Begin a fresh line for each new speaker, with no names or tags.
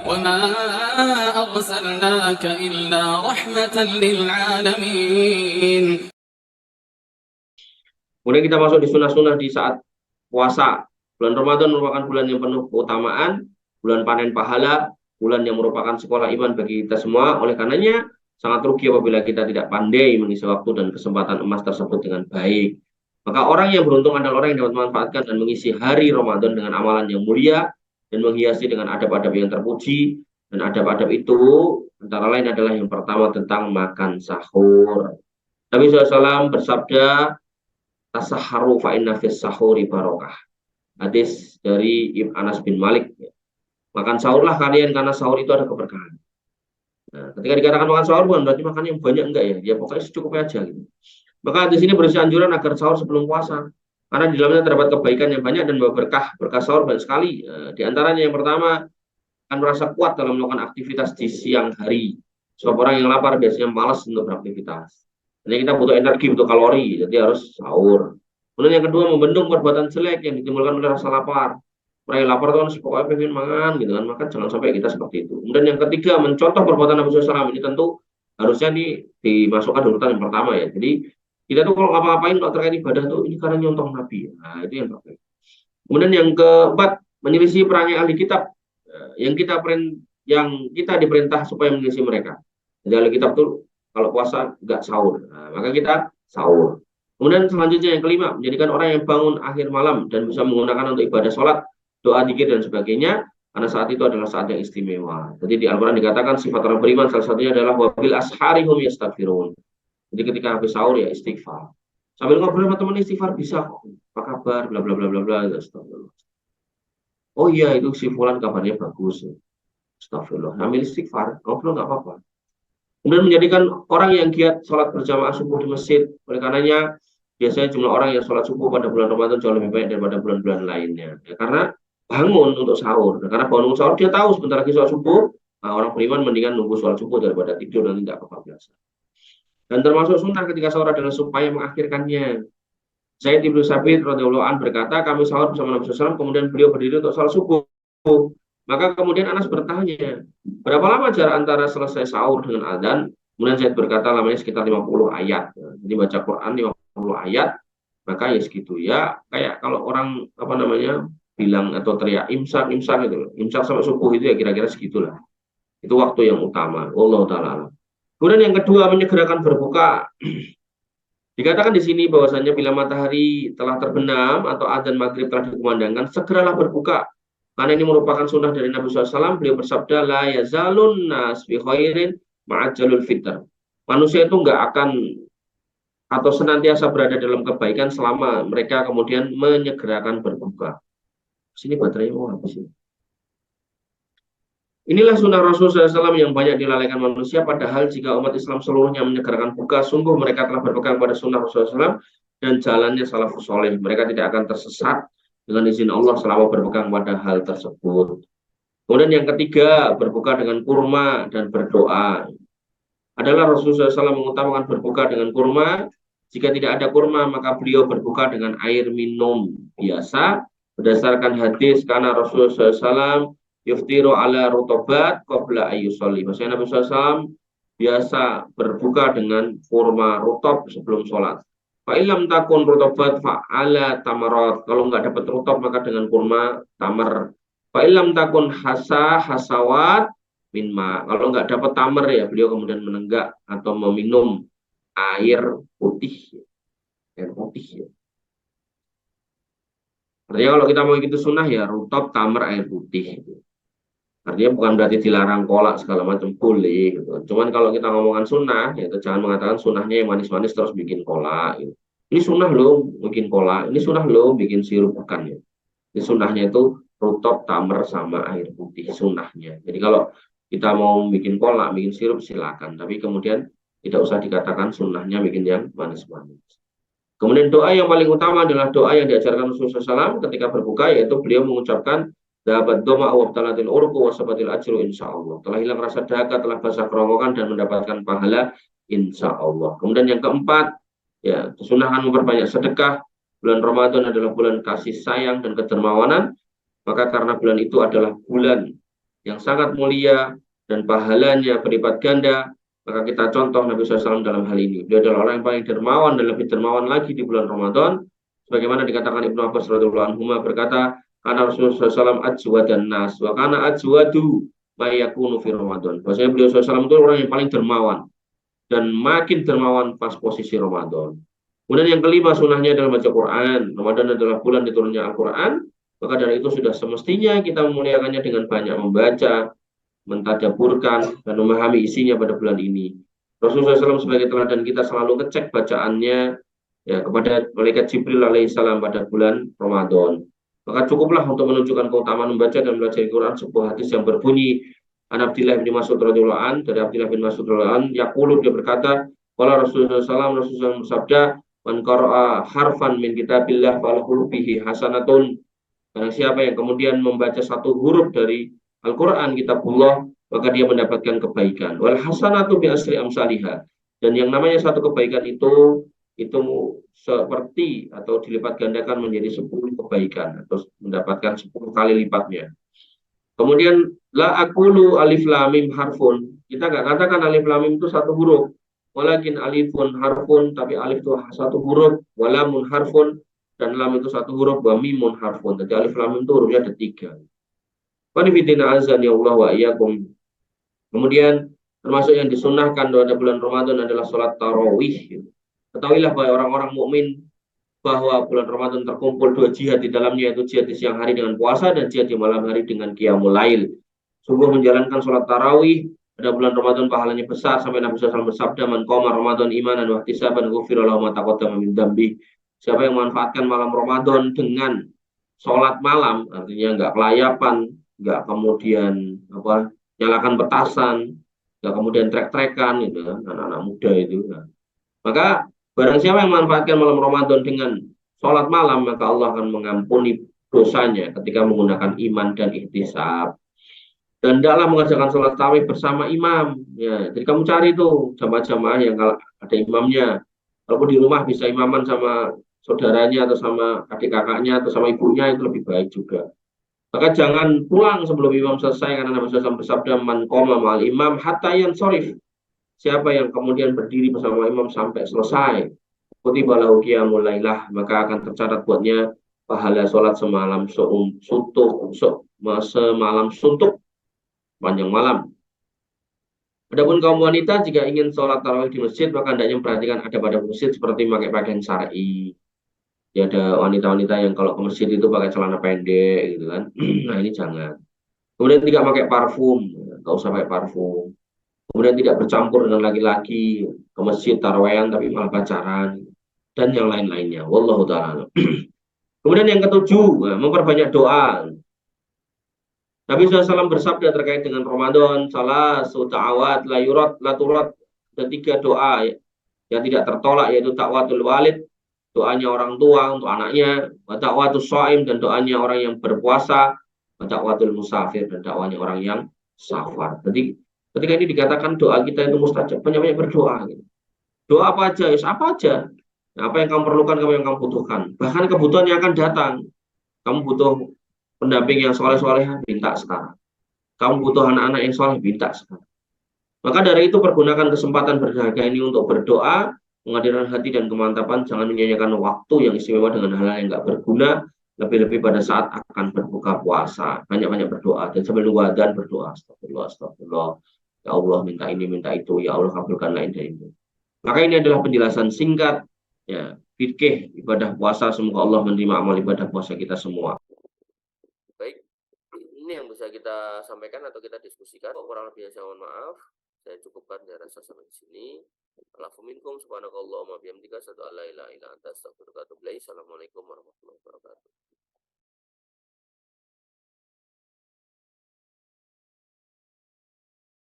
وما أرسلناك إلا رحمة للعالمين.
Kemudian kita masuk di sunnah-sunnah di saat puasa. Bulan Ramadan merupakan bulan yang penuh keutamaan, bulan panen pahala, bulan yang merupakan sekolah iman bagi kita semua. Oleh karenanya, sangat rugi apabila kita tidak pandai mengisi waktu dan kesempatan emas tersebut dengan baik. Maka orang yang beruntung adalah orang yang dapat memanfaatkan dan mengisi hari Ramadan dengan amalan yang mulia dan menghiasi dengan adab-adab yang terpuji. Dan adab-adab itu antara lain adalah yang pertama tentang makan sahur. Nabi SAW bersabda, tasaharu fa inna fis sahuri barokah. Hadis dari Ibn Anas bin Malik. Makan sahurlah kalian karena sahur itu ada keberkahan. Nah, ketika dikatakan makan sahur bukan berarti makan yang banyak, enggak ya. Ya pokoknya secukupnya aja gitu. Maka di sini berisi anjuran agar sahur sebelum puasa. Karena di dalamnya terdapat kebaikan yang banyak dan berkah. Berkah sahur banyak sekali. Di antaranya yang pertama, akan merasa kuat dalam melakukan aktivitas di siang hari. Sebab orang yang lapar biasanya malas untuk beraktivitas. Jadi kita butuh energi, butuh kalori, jadi harus sahur. Kemudian yang kedua, membendung perbuatan jelek yang ditimbulkan oleh rasa lapar. Orang yang lapar itu kan pokoknya pengen makan gitu kan, maka jangan sampai kita seperti itu. Kemudian yang ketiga, mencontoh perbuatan Nabi SAW. Ini tentu harusnya dimasukkan urutan yang pertama ya. Jadi kita tuh kalau ngapa-ngapain kalau terkait ibadah tuh ini karena nyontoh Nabi. Nah itu yang terbaik. Kemudian yang keempat, menyelisih perangai ahli kitab yang kita diperintah supaya mengisi mereka. Jadi ahli kitab tuh kalau puasa nggak sahur, nah, maka kita sahur. Kemudian selanjutnya yang kelima, menjadikan orang yang bangun akhir malam dan bisa menggunakan untuk ibadah sholat, doa, zikir dan sebagainya, karena saat itu adalah saat yang istimewa. Jadi di Al-Quran dikatakan sifat orang beriman salah satunya adalah wabil asharihum yastaghfirun. Jadi ketika habis sahur ya istighfar. Sambil ngobrol sama teman istighfar bisa kok. Apa kabar? Bla bla bla bla bla. Oh iya itu si Fulan kabarnya bagus. Astagfirullah. Ambil istighfar, ngobrol nggak apa-apa. Kemudian menjadikan orang yang giat sholat berjamaah subuh di masjid. Oleh karenanya biasanya jumlah orang yang sholat subuh pada bulan Ramadan jauh lebih baik daripada bulan-bulan lainnya. Ya, karena bangun untuk sahur. Nah, karena bangun untuk sahur dia tahu sebentar lagi sholat subuh. Nah, orang beriman mendingan nunggu sholat subuh daripada tidur dan tidak kebablasan. Dan termasuk sunnah ketika sahur adalah supaya mengakhirkannya. Zaid bin Sabit radhiyallahu an berkata, kami sahur bersama Nabi SAW, kemudian beliau berdiri untuk sholat subuh. Maka kemudian Anas bertanya, berapa lama jarak antara selesai sahur dengan adzan? Kemudian Zaid berkata, lamanya sekitar 50 ayat. Jadi baca Quran 50 ayat, maka ya segitu ya. Kayak kalau orang apa namanya bilang atau teriak imsak imsak gitu, imsak sampai subuh itu ya kira-kira segitulah. Itu waktu yang utama. Allah taala. Kemudian yang kedua menyegerakan berbuka. Dikatakan di sini bahwasanya bila matahari telah terbenam atau adzan maghrib telah dikumandangkan, segeralah berbuka. Karena ini merupakan sunnah dari Nabi SAW. Beliau bersabda, la yazalun nas bi khairin ma'ajalul fitr. Manusia itu nggak akan atau senantiasa berada dalam kebaikan selama mereka kemudian menyegerakan berbuka. Sini baterainya mau habis ini. Inilah sunnah Rasulullah SAW yang banyak dilalaikan manusia, padahal jika umat Islam seluruhnya menyegerakan buka, sungguh mereka telah berpegang pada sunnah Rasulullah SAW dan jalannya salafus soleh. Mereka tidak akan tersesat dengan izin Allah selama berpegang pada hal tersebut. Kemudian yang ketiga, berbuka dengan kurma dan berdoa. Adalah Rasulullah SAW mengutamakan berbuka dengan kurma. Jika tidak ada kurma, maka beliau berbuka dengan air minum biasa. Berdasarkan hadis, karena Rasulullah SAW yuftiru ala rutobat qabla ayyusolli. Maksudnya Nabi SAW biasa berbuka dengan kurma rutob sebelum sholat. Fa'ilam takun rutobat fa'ala tamarot. Kalau nggak dapat rutob maka dengan kurma tamar. Fa'ilam takun hasawat minma. Kalau nggak dapat tamar ya beliau kemudian menenggak atau meminum air putih. Air putih ya. Artinya kalau kita mau gitu sunnah ya rutob, tamar, air putih. Artinya bukan berarti dilarang kolak segala macam, boleh gitu. Cuman kalau kita ngomongkan sunnah, ya jangan mengatakan sunnahnya yang manis-manis terus bikin kolak. Gitu. Ini sunnah loh bikin kolak, ini sunnah loh bikin sirup, bukan ya. Ini sunnahnya itu rutok, tamer, sama air putih sunnahnya. Jadi kalau kita mau bikin kolak, bikin sirup silakan. Tapi kemudian tidak usah dikatakan sunnahnya bikin yang manis-manis. Kemudian doa yang paling utama adalah doa yang diajarkan Rasulullah SAW ketika berbuka, yaitu beliau mengucapkan dapat doma awabtalatil urku wasabatil ajru insyaallah. Telah hilang rasa dahaga, telah basah kerongkongan dan mendapatkan pahala insyaallah. Kemudian yang keempat, ya kesunahan memperbanyak sedekah. Bulan Ramadan adalah bulan kasih sayang dan kedermawanan. Maka karena bulan itu adalah bulan yang sangat mulia dan pahalanya berlipat ganda, maka kita contoh Nabi SAW dalam hal ini. Beliau adalah orang yang paling dermawan dan lebih dermawan lagi di bulan Ramadan. Sebagaimana dikatakan Ibnu Abbas radhiyallahu anhu berkata, karena Rasulullah SAW ajwa dan nas, wa kana ajwadu mayakunu fi Ramadan. Bahwasanya beliau SAW itu orang yang paling dermawan dan makin dermawan pas posisi Ramadan. Kemudian yang kelima sunnahnya adalah baca Quran. Ramadan adalah bulan diturunnya Al-Quran. Maka dari itu sudah semestinya kita memuliakannya dengan banyak membaca, mentadabburkan, dan memahami isinya pada bulan ini. Rasulullah SAW sebagai teladan kita selalu ngecek bacaannya ya kepada malaikat Jibril alaihissalam pada bulan Ramadan. Maka cukuplah untuk menunjukkan keutamaan membaca dan belajar Quran sebuah hadis yang berbunyi An Abdillah bin Mas'ud radhiyallahu an, dari Abdillah bin Mas'ud radhiyallahu an, yaqulu, dia berkata, qala Rasulullah SAW, Rasulullah bersabda, man qara'a harfan min kitabillah falahu bihi hasanatun. Karena siapa yang kemudian membaca satu huruf dari Al-Quran kitabullah, maka dia mendapatkan kebaikan. Wal hasanatu bi asri amsalihha. Dan yang namanya satu kebaikan itu seperti atau dilipat gandakan menjadi 10 kebaikan atau mendapatkan 10 kali lipatnya. Kemudian la aqulu alif lam mim harfun. Kita nggak katakan alif lam mim itu satu huruf. Walakin alifun harfun, tapi alif itu satu huruf, walamun harfun, dan lam itu satu huruf, wa mimun harfun. Jadi alif lam mim itu hurufnya ada 3. Qanifitina azan ya Allah wa iyyakum. Kemudian termasuk yang disunahkan pada bulan Ramadan adalah sholat tarawih. Ketahuilah bahwa orang-orang mukmin bahwa bulan Ramadan terkumpul 2 jihad di dalamnya, yaitu jihad di siang hari dengan puasa dan jihad di malam hari dengan qiyamul lail. Sungguh menjalankan sholat tarawih pada bulan Ramadan pahalanya besar, sampai Nabi SAW bersabda, man qama Ramadan imanan wa ihtisaban ghufira lahu ma taqaddama min dzambi. Siapa yang memanfaatkan malam Ramadan dengan sholat malam, artinya nggak kelayapan, nggak kemudian nyalakan petasan, nggak kemudian trek-trekan gitu kan, anak-anak muda itu. Nah, maka barang siapa yang memanfaatkan malam Ramadan dengan sholat malam, maka Allah akan mengampuni dosanya ketika menggunakan iman dan ihtisab. Dan tidaklah mengerjakan sholat tarawih bersama imam. Ya, jadi kamu cari tuh jamaah-jamaah yang kalau ada imamnya. Walaupun di rumah bisa imaman sama saudaranya atau sama adik kakaknya atau sama ibunya, itu lebih baik juga. Maka jangan pulang sebelum imam selesai, karena Nabi SAW bersabda, man qoma ma'al imam hatta yansorif. Siapa yang kemudian berdiri bersama imam sampai selesai, kutiba lahu qiyamul lailah, maka akan tercatat buatnya pahala sholat semalam semalam suntuk panjang malam. Adapun kaum wanita jika ingin sholat tarawih di masjid, maka hendaknya memperhatikan ada pada masjid seperti memakai pakaian syar'i. Ya, ada wanita-wanita yang kalau ke masjid itu pakai celana pendek gitu kan. Nah, ini jangan. Kemudian tidak pakai parfum, nggak usah pakai parfum. Kemudian tidak bercampur dengan laki-laki ke masjid tarawih tapi malah pacaran dan yang lain-lainnya. Wallahu ta'ala. Kemudian yang ketujuh, memperbanyak doa. Nabi SAW bersabda terkait dengan Ramadan, salah ta'awat la yurat la turat, ada 3 doa yang tidak tertolak, yaitu takwatul walid, doanya orang tua untuk anaknya, wa takwatus shaim, dan doanya orang yang berpuasa, wa takwatul musafir, dan doanya orang yang safar. Jadi ketika ini dikatakan doa kita itu mustajab, banyak-banyak berdoa. Gitu. Doa apa aja, yes, apa aja. Nah, apa yang kamu perlukan, apa yang kamu butuhkan. Bahkan kebutuhan yang akan datang. Kamu butuh pendamping yang soleh-soleh, minta sekarang. Kamu butuh anak-anak yang soleh, minta sekarang. Maka dari itu pergunakan kesempatan berharga ini untuk berdoa, menghadirkan hati dan kemantapan, jangan menyanyikan waktu yang istimewa dengan hal-hal yang nggak berguna, lebih-lebih pada saat akan berbuka puasa. Banyak-banyak berdoa, dan sambil nunggu adzan berdoa, astagfirullah, astagfirullah. Ya Allah, minta ini, minta itu, ya Allah kabulkan lain dari itu. Maka ini adalah penjelasan singkat, ya, fikih ibadah puasa. Semoga Allah menerima amal ibadah puasa kita semua. Baik, ini yang bisa kita sampaikan atau kita diskusikan. Kurang lebih saya mohon maaf. Saya cukupkan dari rasa sampai di sini. Alhamdulillah, subhanakallahumma bihamdika, asyhadu an la ilaha illa anta, astaghfiruka wa atubu ilaik. Assalamualaikum warahmatullahi wabarakatuh.